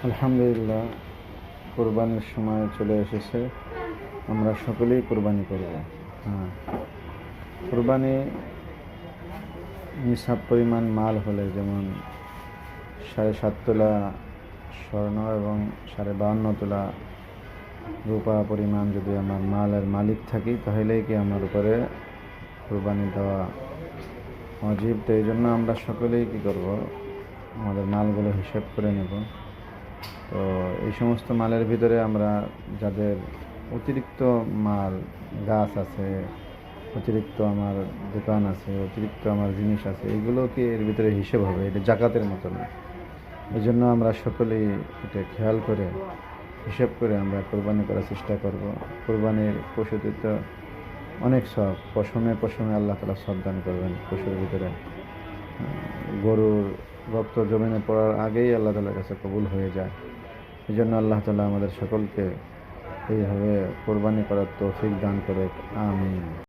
আলহামদুলিল্লাহ, কোরবানির সময় চলে এসেছে। আমরা সকলেই কোরবানি করব। হ্যাঁ, কোরবানি নিসাব পরিমাণ মাল হলে, যেমন 7.5 তোলা স্বর্ণ এবং 52.5 তোলা রূপা পরিমাণ যদি আমার মালের মালিক থাকি, তাহলেই কি আমার উপরে কোরবানি দেওয়া ওয়াজিব। তো এই জন্য আমরা সকলেই কী করব, আমাদের মালগুলো হিসেব করে নেব। তো এই সমস্ত মালের ভিতরে আমরা যাদের অতিরিক্ত মাল, গাছ আছে, অতিরিক্ত আমার দোকান আছে, অতিরিক্ত আমার জিনিস আছে, এগুলো কি এর ভিতরে হিসেব হবে? এটা জাকাতের মতো না। এই জন্য আমরা সকলেই এটা খেয়াল করে হিসেব করে আমরা কোরবানি করার চেষ্টা করব। কোরবানির পশুতে তো অনেক সব, পশমে পশমে আল্লাহ তাআলা সব দান করবেন। পশুর ভিতরে গরুর রক্ত জমিনে পড়ার আগেই আল্লাহ তাআলার কাছে কবুল হয়ে যায়। এই জন্য আল্লাহ তাআলা আমাদের সকলকে এইভাবে কোরবানি করার তৌফিক দান করে। আমিন।